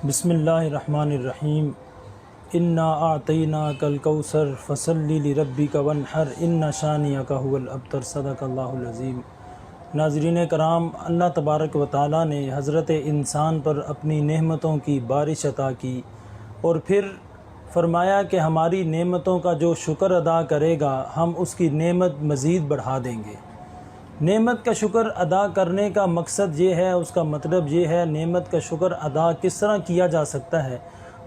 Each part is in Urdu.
بسم اللہ الرحمن الرحیم انا اعطیناک الکوثر فصلی لربک وانحر ان شانئک هو الابتر صدق اللہ العظیم۔ ناظرین کرام، اللہ تبارک و تعالیٰ نے حضرت انسان پر اپنی نعمتوں کی بارش عطا کی اور پھر فرمایا کہ ہماری نعمتوں کا جو شکر ادا کرے گا ہم اس کی نعمت مزید بڑھا دیں گے۔ نعمت کا شکر ادا کرنے کا مقصد یہ ہے، اس کا مطلب یہ ہے نعمت کا شکر ادا کس طرح کیا جا سکتا ہے۔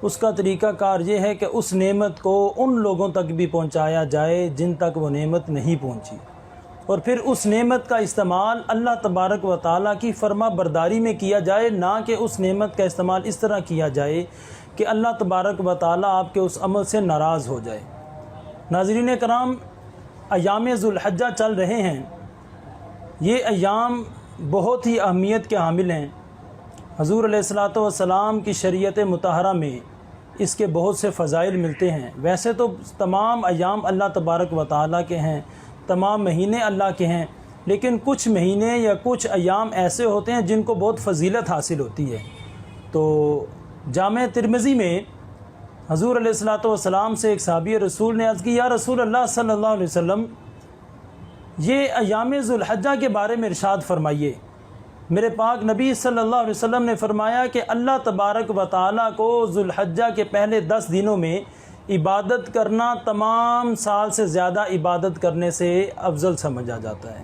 اس کا طریقہ کار یہ ہے کہ اس نعمت کو ان لوگوں تک بھی پہنچایا جائے جن تک وہ نعمت نہیں پہنچی، اور پھر اس نعمت کا استعمال اللہ تبارک و تعالیٰ کی فرما برداری میں کیا جائے، نہ کہ اس نعمت کا استعمال اس طرح کیا جائے کہ اللہ تبارک و تعالیٰ آپ کے اس عمل سے ناراض ہو جائے۔ ناظرین کرام، ایام ذوالحجہ چل رہے ہیں۔ یہ ایام بہت ہی اہمیت کے حامل ہیں۔ حضور علیہ الصلوۃ والسلام کی شریعت مطہرہ میں اس کے بہت سے فضائل ملتے ہیں۔ ویسے تو تمام ایام اللہ تبارک و تعالیٰ کے ہیں، تمام مہینے اللہ کے ہیں، لیکن کچھ مہینے یا کچھ ایام ایسے ہوتے ہیں جن کو بہت فضیلت حاصل ہوتی ہے۔ تو جامع ترمذی میں حضور علیہ الصلوۃ والسلام سے ایک صحابی رسول نے عرض کی، یا رسول اللہ صلی اللہ علیہ وسلم، یہ ایام ذوالحجہ کے بارے میں ارشاد فرمائیے۔ میرے پاک نبی صلی اللہ علیہ وسلم نے فرمایا کہ اللہ تبارک و تعالیٰ کو ذوالحجہ کے پہلے 10 دنوں میں عبادت کرنا تمام سال سے زیادہ عبادت کرنے سے افضل سمجھا جاتا ہے۔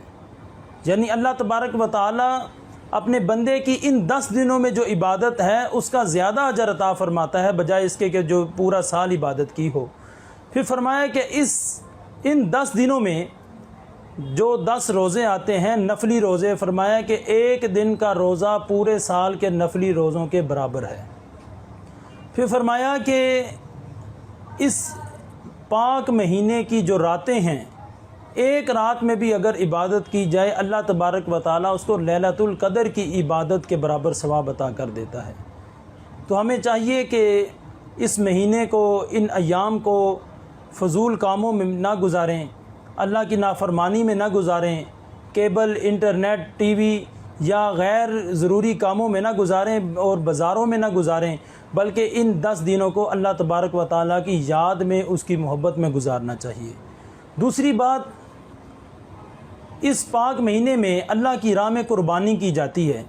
یعنی اللہ تبارک و تعالیٰ اپنے بندے کی ان 10 دنوں میں جو عبادت ہے اس کا زیادہ اجر عطا فرماتا ہے بجائے اس کے کہ جو پورا سال عبادت کی ہو۔ پھر فرمایا کہ ان 10 دنوں میں جو 10 روزے آتے ہیں نفلی روزے، فرمایا کہ ایک دن کا روزہ پورے سال کے نفلی روزوں کے برابر ہے۔ پھر فرمایا کہ اس پاک مہینے کی جو راتیں ہیں، ایک رات میں بھی اگر عبادت کی جائے اللہ تبارک و تعالیٰ اس کو لیلۃ القدر کی عبادت کے برابر ثواب عطا کر دیتا ہے۔ تو ہمیں چاہیے کہ اس مہینے کو، ان ایام کو فضول کاموں میں نہ گزاریں، اللہ کی نافرمانی میں نہ گزاریں، کیبل، انٹرنیٹ، ٹی وی یا غیر ضروری کاموں میں نہ گزاریں اور بازاروں میں نہ گزاریں، بلکہ ان 10 دنوں کو اللہ تبارک و تعالیٰ کی یاد میں، اس کی محبت میں گزارنا چاہیے۔ دوسری بات، اس پاک مہینے میں اللہ کی راہ میں قربانی کی جاتی ہے۔